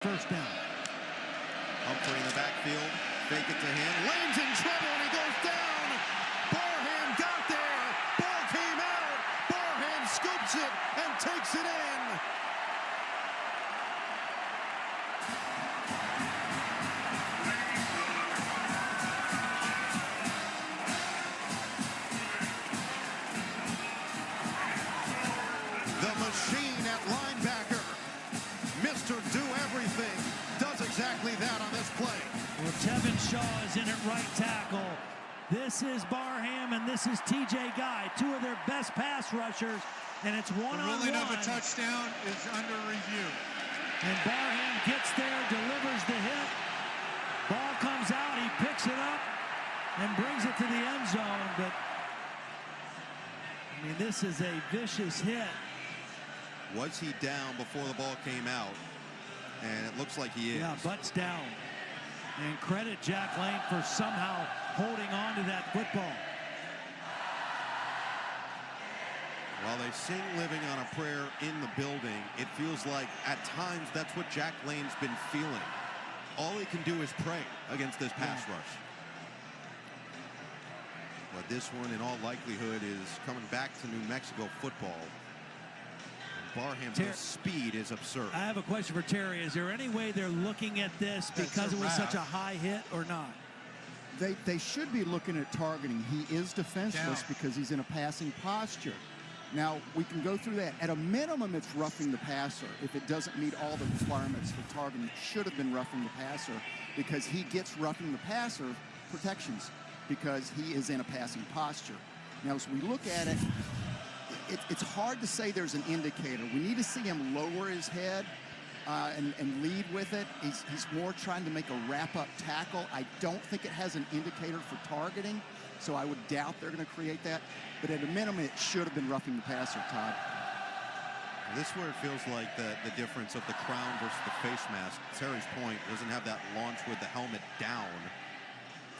First down. Humphrey in the backfield. Fake it to him. Lane's in trouble and he goes down. Barham got there. Ball came out. Barham scoops it and takes it in. The machine at linebacker. Mr. Do Everything does exactly that on this play. Well, Tevin Shaw is in at right tackle. This is Barham and this is TJ Guy, two of their best pass rushers, and it's one-on-one. The ruling of a touchdown is under review. And Barham gets there, delivers the hit. Ball comes out, he picks it up and brings it to the end zone. But, I mean, this is a vicious hit. Was he down before the ball came out? And it looks like he is. Yeah, butts down. And credit Jack Lane for somehow holding on to that football. While they sing Living on a Prayer in the building, it feels like at times that's what Jack Lane's been feeling. All he can do is pray against this pass rush. But this one, in all likelihood, is coming back to New Mexico football. Barham's speed is absurd. I have a question for Terry. Is there any way they're looking at this because it was such a high hit or not? They should be looking at targeting. He is defenseless because he's in a passing posture. Now, we can go through that. At a minimum, it's roughing the passer. If it doesn't meet all the requirements for targeting, it should have been roughing the passer because he gets roughing the passer protections because he is in a passing posture. Now, as we look at it, it's hard to say there's an indicator. We need to see him lower his head and lead with it. He's more trying to make a wrap-up tackle. I don't think it has an indicator for targeting, so I would doubt they're going to create that. But at a minimum, it should have been roughing the passer, Todd. This is where it feels like the difference of the crown versus the face mask. Terry's point doesn't have that launch with the helmet down,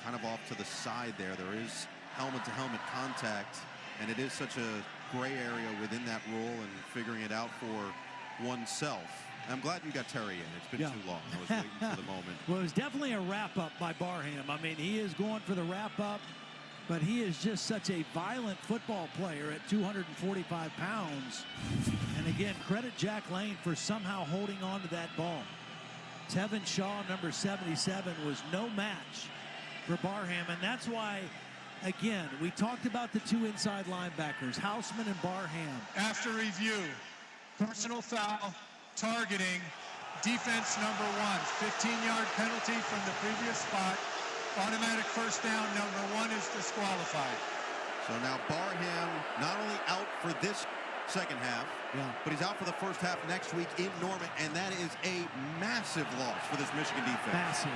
kind of off to the side there. There is helmet-to-helmet contact, and it is such a gray area within that rule and figuring it out for oneself. I'm glad you got Terry in. It's been too long. I was waiting for the moment. Well, it was definitely a wrap-up by Barham. I mean, he is going for the wrap-up, but he is just such a violent football player at 245 pounds. And again, credit Jack Lane for somehow holding on to that ball. Tevin Shaw, number 77, was no match for Barham, and that's why, again, we talked about the two inside linebackers, Houseman and Barham. After review, personal foul, targeting, defense number 1, 15-yard penalty from the previous spot, automatic first down, number 1 is disqualified. So now Barham not only out for this second half, but he's out for the first half next week in Norman, and that is a massive loss for this Michigan defense. Massive.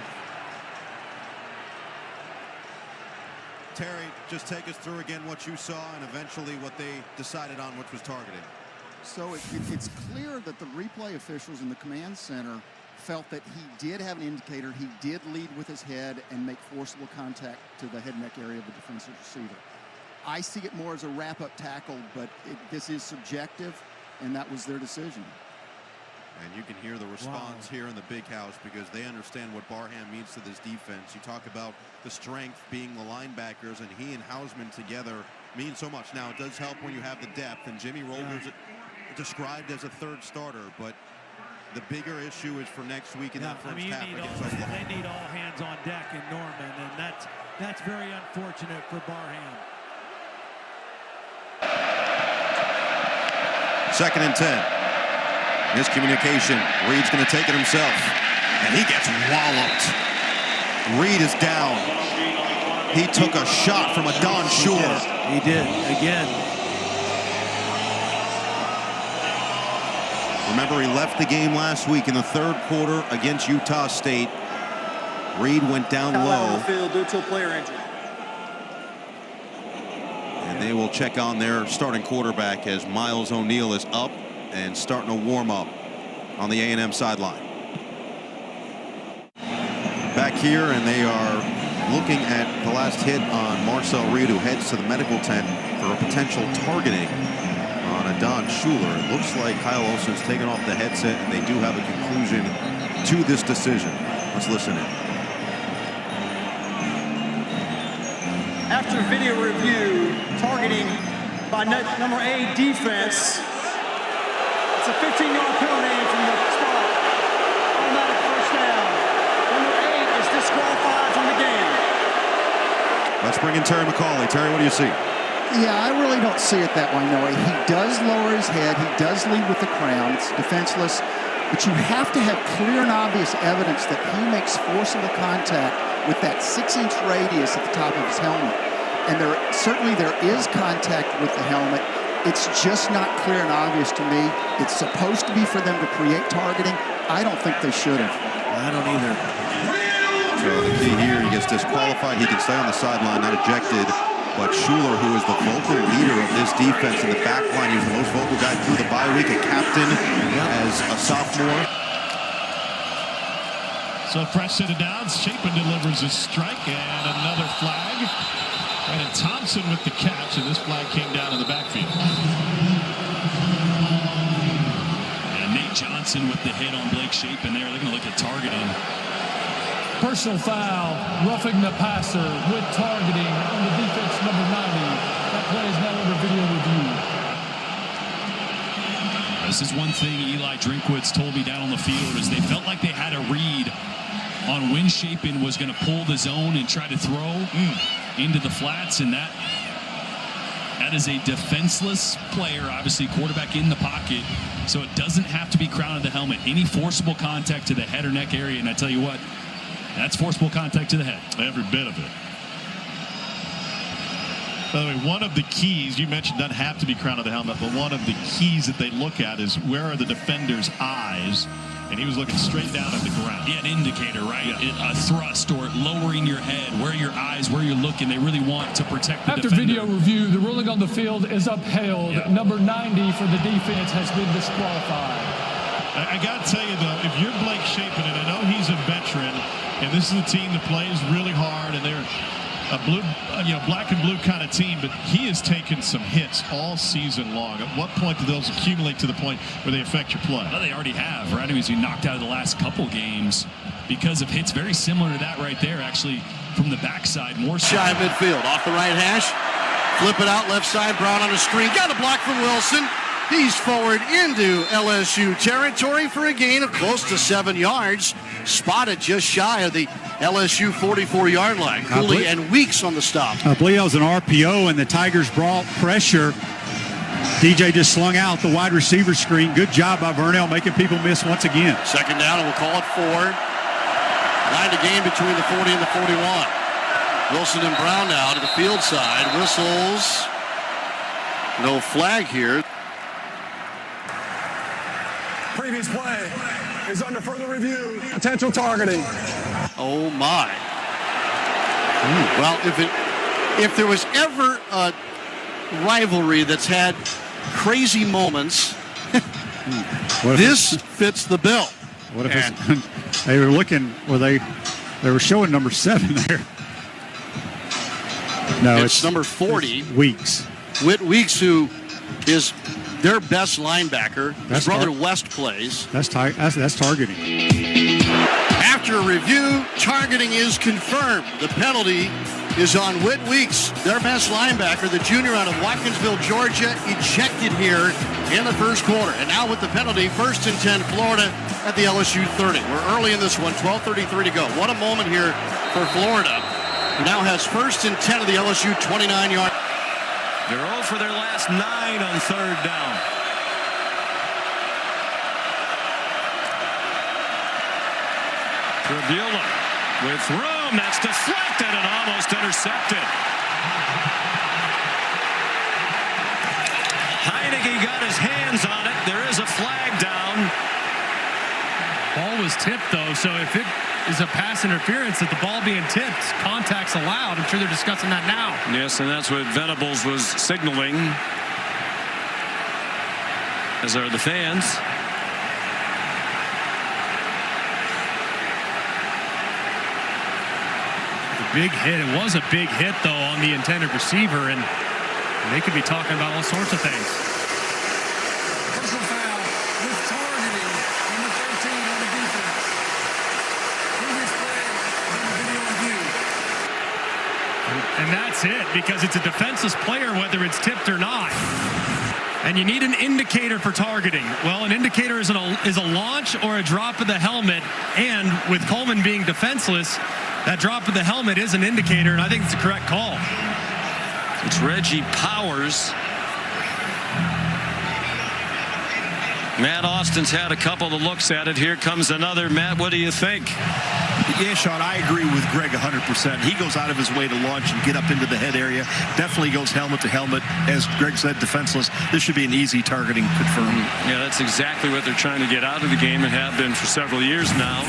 Terry, just take us through again what you saw and eventually what they decided on, which was targeted. So it's clear that the replay officials in the command center felt that he did have an indicator. He did lead with his head and make forcible contact to the head neck area of the defensive receiver. I see it more as a wrap-up tackle, but this is subjective, and that was their decision. And you can hear the response here in the big house because they understand what Barham means to this defense. You talk about the strength being the linebackers, and he and Houseman together mean so much. Now, it does help when you have the depth, and Jimmy Rolder's described as a third starter, but the bigger issue is for next week in that first half against Oklahoma. They need all hands on deck in Norman, and that's very unfortunate for Barham. 2nd and 10. Miscommunication. Reed's going to take it himself, and he gets walloped. Reed is down. He took a shot from a Don Shore. He did again. Remember, he left the game last week in the 3rd quarter against Utah State. Reed went down low. Field due to a player injury. And they will check on their starting quarterback as Miles O'Neill is up and starting to warm up on the A&M sideline. Back here, and they are looking at the last hit on Marcel Reed, who heads to the medical tent for a potential targeting on on Adon Schuler. It looks like Kyle Olson's taken off the headset, and they do have a conclusion to this decision. Let's listen in. After video review, targeting by number 8 defense, it's a 15-yard penalty from the spot. Automatic first down. Number 8 is disqualified from the game. Let's bring in Terry McCauley. Terry, what do you see? Yeah, I really don't see it that way, Noah. He does lower his head. He does lead with the crown. It's defenseless. But you have to have clear and obvious evidence that he makes forcible contact with that 6-inch radius at the top of his helmet. And certainly there is contact with the helmet. It's just not clear and obvious to me. It's supposed to be for them to create targeting. I don't think they should have. I don't either. So the key here, he gets disqualified. He can stay on the sideline, not ejected. But Schuler, who is the vocal leader of this defense in the back line, he was the most vocal guy through the bye week, a captain as a sophomore. So fresh set of downs. Chapin delivers a strike and another flag. And Thompson with the catch, and this flag came down in the backfield. And Nate Johnson with the hit on Blake Chapin there. They're going to look at targeting. Personal foul, roughing the passer with targeting on the defense number 90. That play is now under video review. This is one thing Eli Drinkwitz told me down on the field is they felt like they had a read on when Chapin was going to pull the zone and try to throw into the flats, and that is a defenseless player, obviously quarterback in the pocket, so it doesn't have to be crown of the helmet. Any forcible contact to the head or neck area, and I tell you what, that's forcible contact to the head. Every bit of it. By the way, one of the keys, you mentioned doesn't have to be crown of the helmet, but one of the keys that they look at is where are the defender's eyes? And he was looking straight down at the ground. Yeah, an indicator, right? Yeah. A thrust or lowering your head, where your eyes, where you're looking. They really want to protect the After defender. video review, the ruling on the field is upheld. Yeah. Number 90 for the defense has been disqualified. I got to tell you, though, if you're Blake Chapin, and I know he's a veteran, and this is a team that plays really hard, and they're a blue, black and blue kind of team, but he has taken some hits all season long. At what point do those accumulate to the point where they affect your play? Well, they already have, right? I mean, he's been knocked out of the last couple games because of hits very similar to that right there, actually, from the backside. More so. Shy midfield, off the right hash. Flip it out left side. Brown on the screen. Got a block from Wilson. He's forward into LSU territory for a gain of close to 7 yards. Spotted just shy of the LSU 44-yard line. Cooley and Weeks on the stop. I believe that was an RPO, and the Tigers brought pressure. DJ just slung out the wide receiver screen. Good job by Vernell making people miss once again. Second down, and we'll call it 4. Line to gain between the 40 and the 41. Wilson and Brown now to the field side. Whistles. No flag here. Previous play is under further review. Potential targeting. Oh my. Well, if there was ever a rivalry that's had crazy moments, this fits the bill. What if it's, they were looking, well, they were showing number 7 there. No, it's number 40. Weeks. Whit Weeks, who is their best linebacker. His brother West plays. That's targeting. After a review, targeting is confirmed. The penalty is on Whit Weeks, their best linebacker, the junior out of Watkinsville, Georgia, ejected here in the first quarter. And now with the penalty, 1st and 10, Florida at the LSU 30. We're early in this one, 12:33 to go. What a moment here for Florida, who now has 1st and 10 of the LSU 29-yard. They're 0 for their last 9 on 3rd down. Tribula with room. That's deflected and almost intercepted. Heineke got his hands on it. There is a flag down. Ball was tipped, though, so if it is a pass interference that the ball being tipped, contact's allowed. I'm sure they're discussing that now. Yes, and that's what Venables was signaling, as are the fans. Big hit. It was a big hit, though, on the intended receiver, and they could be talking about all sorts of things. base hit because it's a defenseless player whether it's tipped or not. And you need an indicator for targeting. Well, an indicator is a launch or a drop of the helmet, and with Coleman being defenseless, that drop of the helmet is an indicator, and I think it's the correct call. It's Reggie Powers. Matt Austin's had a couple of looks at it. Here comes another. Matt, what do you think? Yeah, Sean, I agree with Greg 100%. He goes out of his way to launch and get up into the head area. Definitely goes helmet to helmet. As Greg said, defenseless. This should be an easy targeting, confirmed. Yeah, that's exactly what they're trying to get out of the game and have been for several years now.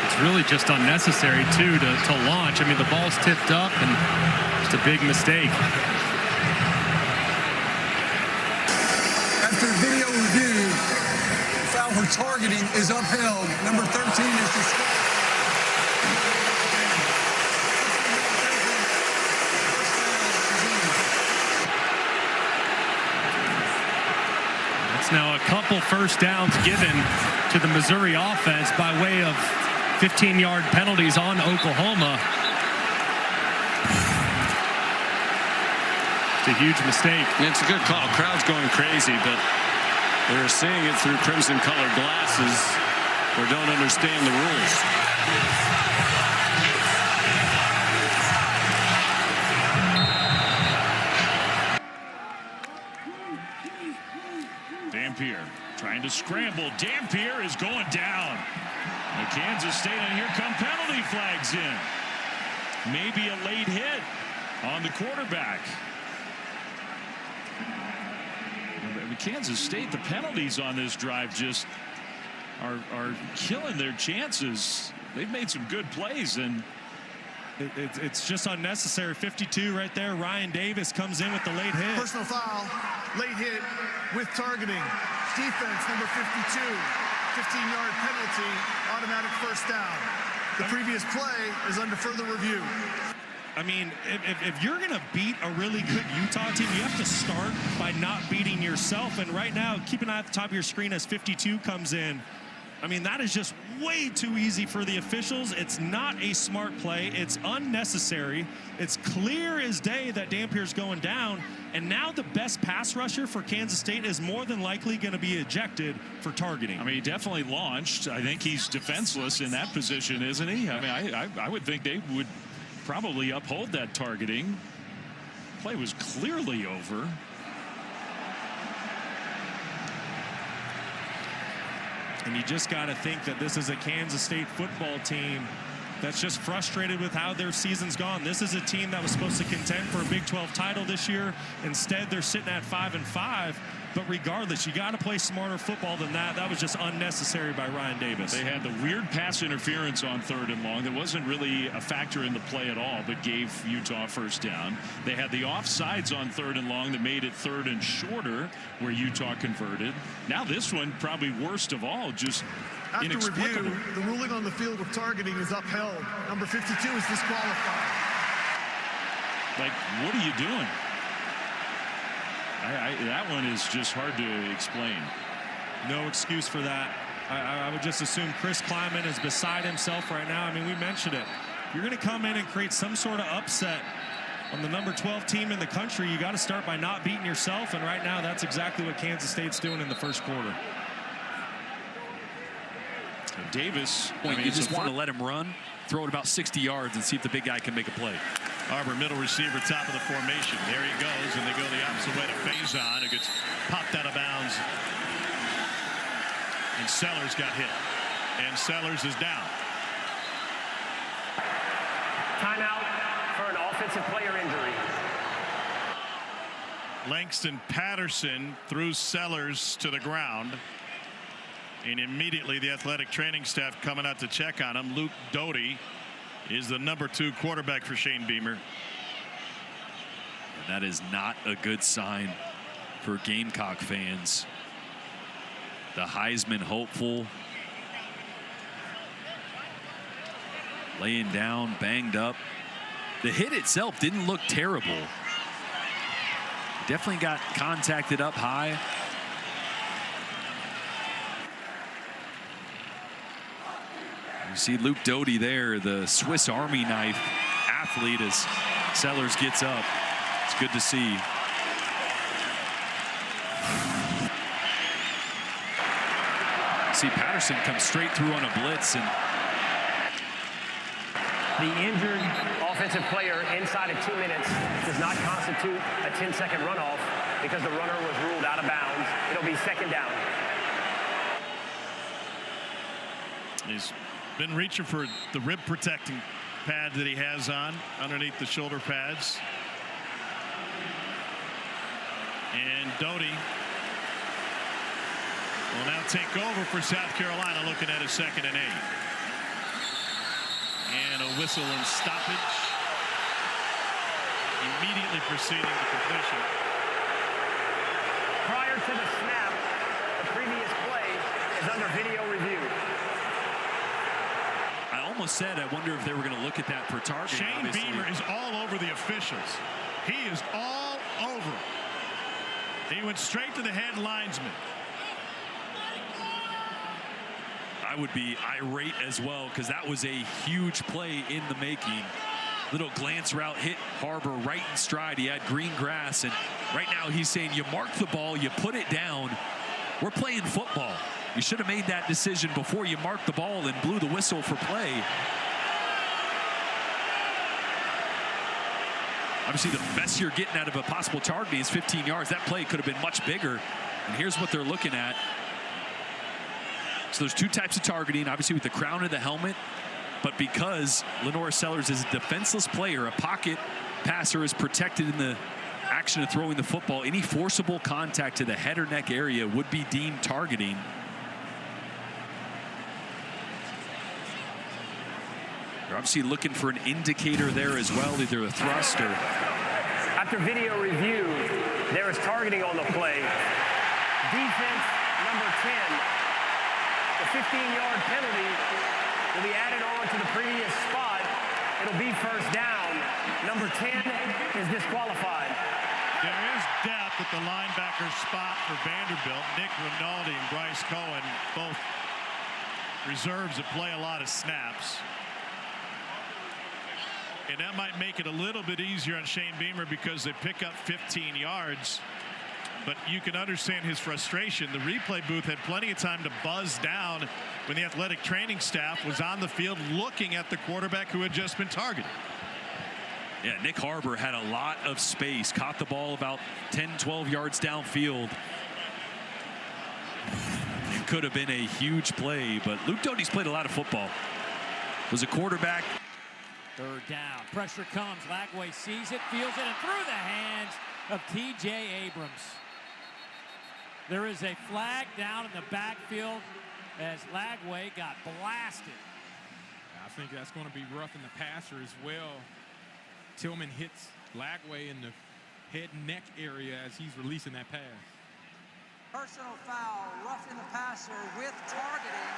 It's really just unnecessary, too, to launch. I mean, the ball's tipped up, and just a big mistake. After video review, foul for targeting is upheld. Number 13 is disqualified. That's now a couple first downs given to the Missouri offense by way of 15-yard penalties on Oklahoma. It's a huge mistake. It's a good call. Crowd's going crazy, but they're seeing it through crimson-colored glasses or don't understand the rules. Dampier trying to scramble. Dampier is going down. The Kansas State, and here come penalty flags in. Maybe a late hit on the quarterback. Kansas State, the penalties on this drive just are killing their chances. They've made some good plays, and it's just unnecessary. 52 right there. Ryan Davis comes in with the late hit. Personal foul, late hit with targeting. Defense number 52, 15-yard penalty, automatic first down. The previous play is under further review. I mean, if you're going to beat a really good Utah team, you have to start by not beating yourself. And right now, keep an eye at the top of your screen as 52 comes in. I mean, that is just way too easy for the officials. It's not a smart play. It's unnecessary. It's clear as day that Dampier's going down. And now the best pass rusher for Kansas State is more than likely going to be ejected for targeting. I mean, he definitely launched. I think he's defenseless in that position, isn't he? I mean, I would think they would probably uphold that targeting. Play was clearly over. And you just got to think that this is a Kansas State football team that's just frustrated with how their season's gone. This is a team that was supposed to contend for a Big 12 title this year. Instead, they're sitting at 5-5. But regardless, you got to play smarter football than that. That was just unnecessary by Ryan Davis. They had the weird pass interference on 3rd and long. That wasn't really a factor in the play at all, but gave Utah first down. They had the offsides on 3rd and long that made it 3rd and shorter, where Utah converted. Now this one, probably worst of all, just after inexplicable. review, the ruling on the field with targeting is upheld. Number 52 is disqualified. Like, what are you doing? That one is just hard to explain. No excuse for that. I would just assume Chris Kleiman is beside himself right now. I mean, we mentioned it. You're going to come in and create some sort of upset on the number 12 team in the country. You got to start by not beating yourself, and right now that's exactly what Kansas State's doing in the first quarter. Davis, you just want to let him run, throw it about 60 yards, and see if the big guy can make a play. Arbor, middle receiver, top of the formation. There he goes, and they go the opposite way to Faison, who gets popped out of bounds. And Sellers got hit. And Sellers is down. Timeout for an offensive player injury. Langston Patterson threw Sellers to the ground. And immediately the athletic training staff coming out to check on him. Luke Doty is the number 2 quarterback for Shane Beamer. And that is not a good sign for Gamecock fans. The Heisman hopeful laying down, banged up. The hit itself didn't look terrible. Definitely got contacted up high. You see Luke Doty there, the Swiss Army knife athlete, as Sellers gets up. It's good to see. See Patterson come straight through on a blitz, and the injured offensive player inside of 2 minutes does not constitute a 10-second runoff because the runner was ruled out of bounds. It'll be second down. He's been reaching for the rib protecting pad that he has on underneath the shoulder pads. And Doty will now take over for South Carolina, looking at a 2nd and 8. And a whistle and stoppage. Immediately preceding the completion. Prior to the snap, the previous play is under video review. I almost said I wonder if they were going to look at that for targeting. Shane obviously. Beamer is all over the officials. He is all over. He went straight to the head linesman. I would be irate as well, because that was a huge play in the making. Little glance route hit Harbor right in stride. He had green grass, and right now he's saying you mark the ball, you put it down. We're playing football. You should have made that decision before you marked the ball and blew the whistle for play. Obviously, the best you're getting out of a possible target is 15 yards. That play could have been much bigger. And here's what they're looking at. So there's two types of targeting, obviously with the crown of the helmet, but because Lenora Sellers is a defenseless player, a pocket passer is protected in the action of throwing the football. Any forcible contact to the head or neck area would be deemed targeting. They're obviously looking for an indicator there as well, either a thrust or... After video review, there is targeting on the play. Defense number 10. The 15-yard penalty will be added on to the previous spot. It'll be first down. Number 10 is disqualified. There is depth at the linebacker spot for Vanderbilt. Nick Rinaldi and Bryce Cohen, both reserves that play a lot of snaps. And that might make it a little bit easier on Shane Beamer because they pick up 15 yards. But you can understand his frustration. The replay booth had plenty of time to buzz down when the athletic training staff was on the field looking at the quarterback who had just been targeted. Yeah, Nick Harbor had a lot of space, caught the ball about 10, 12 yards downfield. It could have been a huge play, but Luke Doty's played a lot of football. Was a quarterback. Third down. Pressure comes. Lagway sees it, feels it, and through the hands of T.J. Abrams. There is a flag down in the backfield as Lagway got blasted. I think that's going to be roughing the passer as well. Tillman hits Lagway in the head and neck area as he's releasing that pass. Personal foul, roughing the passer with targeting,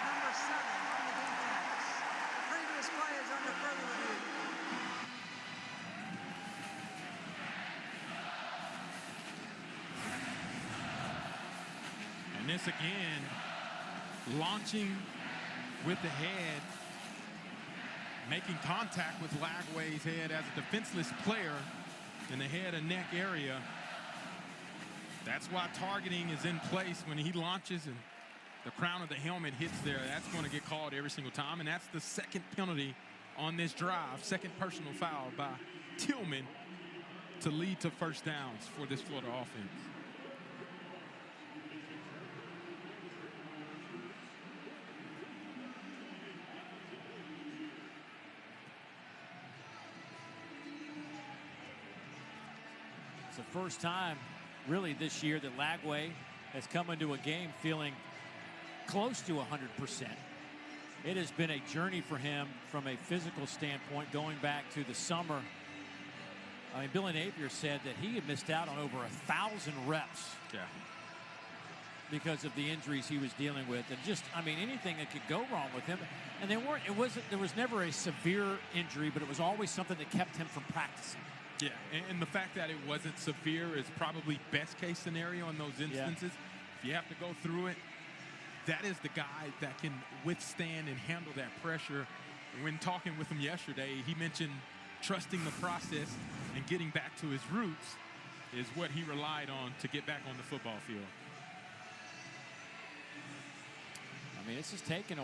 number 7 on the defense. The previous play is under further review. And this again, launching with the head, making contact with Lagway's head as a defenseless player in the head and neck area. That's why targeting is in place when he launches and the crown of the helmet hits there. That's going to get called every single time, and that's the second penalty on this drive, second personal foul by Tillman to lead to first downs for this Florida offense. It's the first time really this year that Lagway has come into a game feeling close to 100%. It has been a journey for him from a physical standpoint going back to the summer. I mean, Billy Napier said that he had missed out on over 1,000 reps. Yeah. Because of the injuries he was dealing with, and just, I mean, anything that could go wrong with him. And there was never a severe injury, but it was always something that kept him from practicing. Yeah, and the fact that it wasn't severe is probably best case scenario in those instances. Yeah. If you have to go through it, that is the guy that can withstand and handle that pressure. When talking with him yesterday, he mentioned trusting the process and getting back to his roots is what he relied on to get back on the football field. I mean, this is taking a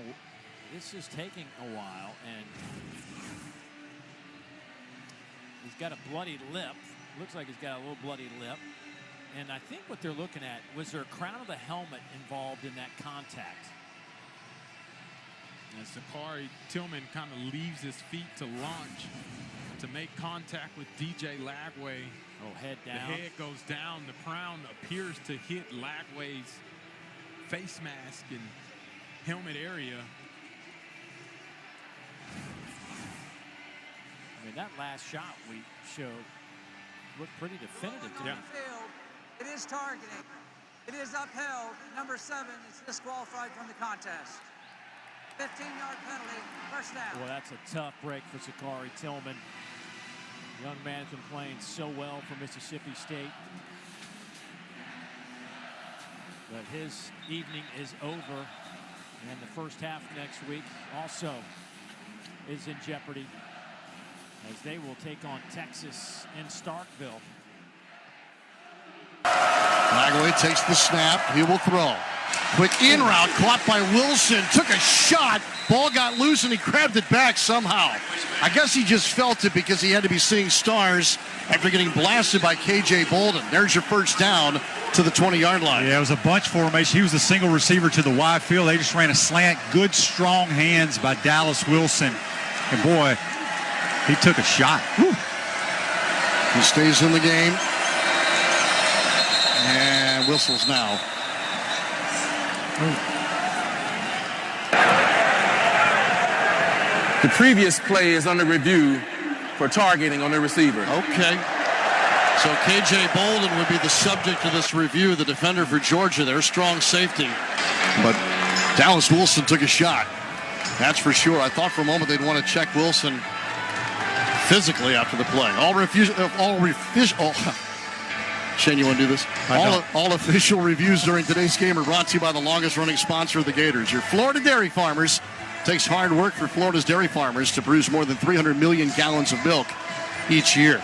while, and he's got a bloody lip. Looks like he's got a little bloody lip. And I think what they're looking at, was there a crown of the helmet involved in that contact? And Sakari Tillman kind of leaves his feet to launch to make contact with DJ Lagway. Oh, head down. The head goes down. The crown appears to hit Lagway's face mask and helmet area. I mean, that last shot we showed looked pretty definitive to me. It is targeting. It is upheld. Number 7 is disqualified from the contest. 15-yard penalty, first down. Well, that's a tough break for Sakari Tillman. Young man's been playing so well for Mississippi State. But his evening is over. And the first half next week also is in jeopardy, as they will take on Texas in Starkville. Lagway takes the snap. He will throw. Quick in route, caught by Wilson. Took a shot. Ball got loose and he grabbed it back somehow. I guess he just felt it because he had to be seeing stars after getting blasted by KJ Bolden. There's your first down to the 20-yard line. Yeah, it was a bunch formation. He was the single receiver to the wide field. They just ran a slant. Good, strong hands by Dallas Wilson. And boy, he took a shot. Whew. He stays in the game. And whistles now. The previous play is under review for targeting on the receiver. Okay. So KJ Bolden would be the subject of this review, the defender for Georgia, their strong safety. But Dallas Wilson took a shot. That's for sure. I thought for a moment they'd want to check Wilson physically after the play. Shane, you want to do this? All official reviews during today's game are brought to you by the longest-running sponsor of the Gators, your Florida Dairy Farmers. Takes hard work for Florida's dairy farmers to produce more than 300 million gallons of milk each year.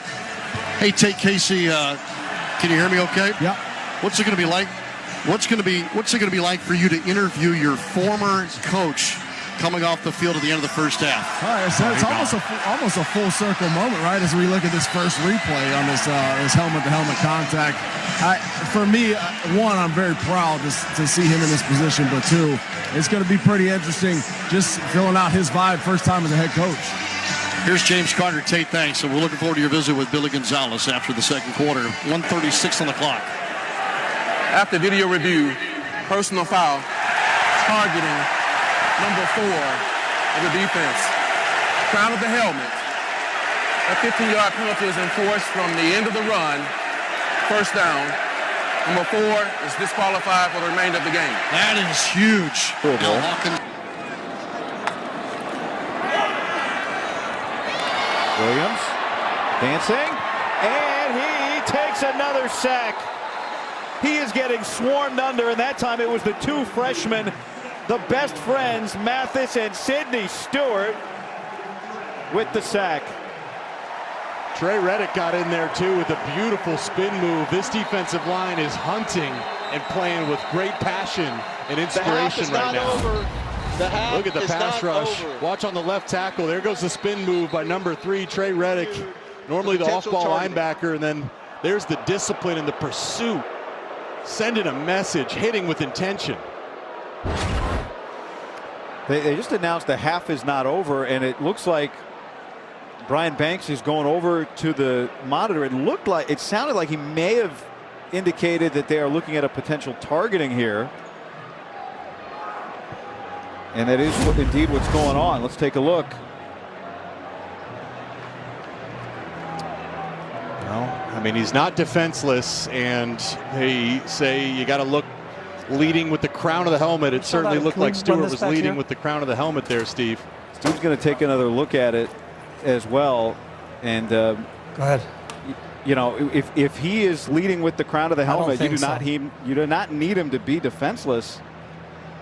Hey, Casey, can you hear me okay? Yeah. What's it going to be like? What's it going to be like for you to interview your former coach coming off the field at the end of the first half? All right, so it's almost a full circle moment, right? As we look at this first replay on this helmet-to-helmet contact. For me, one, I'm very proud to see him in this position, but two, it's going to be pretty interesting just filling out his vibe first time as a head coach. Here's James Carter, Tate, thanks. So we're looking forward to your visit with Billy Gonzalez after the second quarter. 1:36 on the clock. After video review, personal foul, targeting number 4 of the defense. Crown of the helmet. A 15-yard penalty is enforced from the end of the run. First down. Number 4 is disqualified for the remainder of the game. That is huge. Now Hawkins. Williams dancing, and he takes another sack. He is getting swarmed under, and that time it was the two freshmen, the best friends, Mathis and Sidney Stewart, with the sack. Trey Reddick got in there too with a beautiful spin move. This defensive line is hunting and playing with great passion and inspiration right now. Look at the pass rush. Watch on the left tackle. There goes the spin move by number 3, Trey Reddick. Normally the off-ball linebacker, and then there's the discipline and the pursuit. Sending a message, hitting with intention. They just announced the half is not over, and it looks like Brian Banks is going over to the monitor. It sounded like he may have indicated that they are looking at a potential targeting here. And that is indeed what's going on. Let's take a look. Well, I mean, he's not defenseless, and they say you got to look leading with the crown of the helmet. It certainly looked like Stewart was leading with the crown of the helmet there, Steve. Steve's going to take another look at it as well. And go ahead. You know, if he is leading with the crown of the helmet, you do not need him to be defenseless.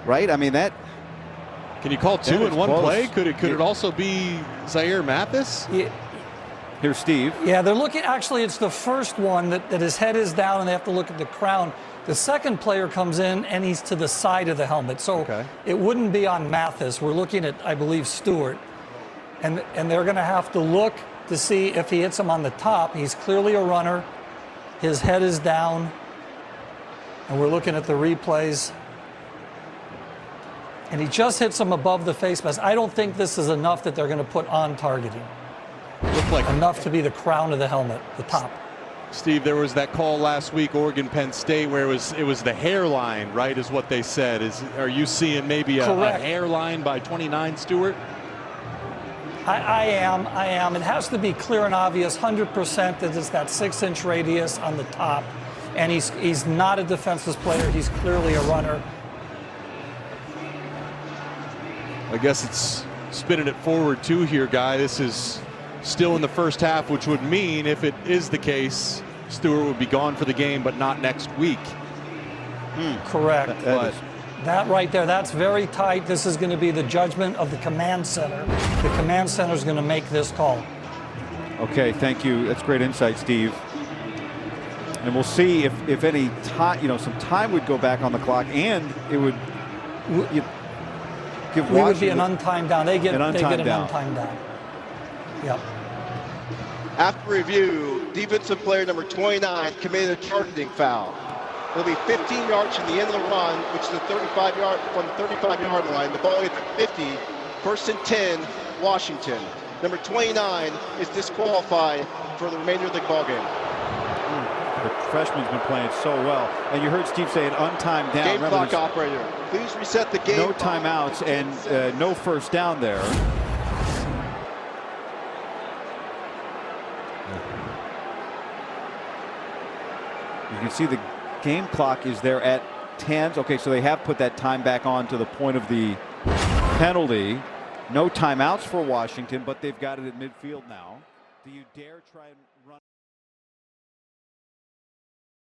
right? I mean, that. Can you call two in one close. play? Could it also be Zaire Mathis? Yeah. Here's Steve. Yeah, they're looking. Actually, it's the first one that his head is down and they have to look at the crown. The second player comes in and he's to the side of the helmet. So it wouldn't be on Mathis. We're looking at, I believe, Stewart. And they're going to have to look to see if he hits him on the top. He's clearly a runner. His head is down. And we're looking at the replays. And he just hits him above the face mask. I don't think this is enough that they're going to put on targeting. Looked like enough to be the crown of the helmet, the top. Steve, there was that call last week, Oregon Penn State, where it was the hairline, right? Is what they said. Are you seeing maybe a hairline by 29 Stewart? I am. It has to be clear and obvious, 100% that it's that 6-inch radius on the top, and he's not a defenseless player. He's clearly a runner. I guess it's spinning it forward too here, Guy. This is still in the first half, which would mean, if it is the case, Stewart would be gone for the game, but not next week. Correct. That right there, that's very tight. This is going to be the judgment of the command center. The command center is going to make this call. Okay, thank you. That's great insight, Steve. And we'll see if any time, some time would go back on the clock, and it would give we would be an untimed down. They get an untimed down. Yep. After review, defensive player number 29 committed a targeting foul. It'll be 15 yards from the end of the run, which is the 35-yard line. The ball hits 50, first and 10, Washington. Number 29 is disqualified for the remainder of the ball game. The freshman's been playing so well. And you heard Steve say an untimed down. Game clock operator, please reset the game. No timeouts and no first down there. You can see the game clock is there at 10. Okay, so they have put that time back on to the point of the penalty. No timeouts for Washington, but they've got it at midfield now. Do you dare try and run?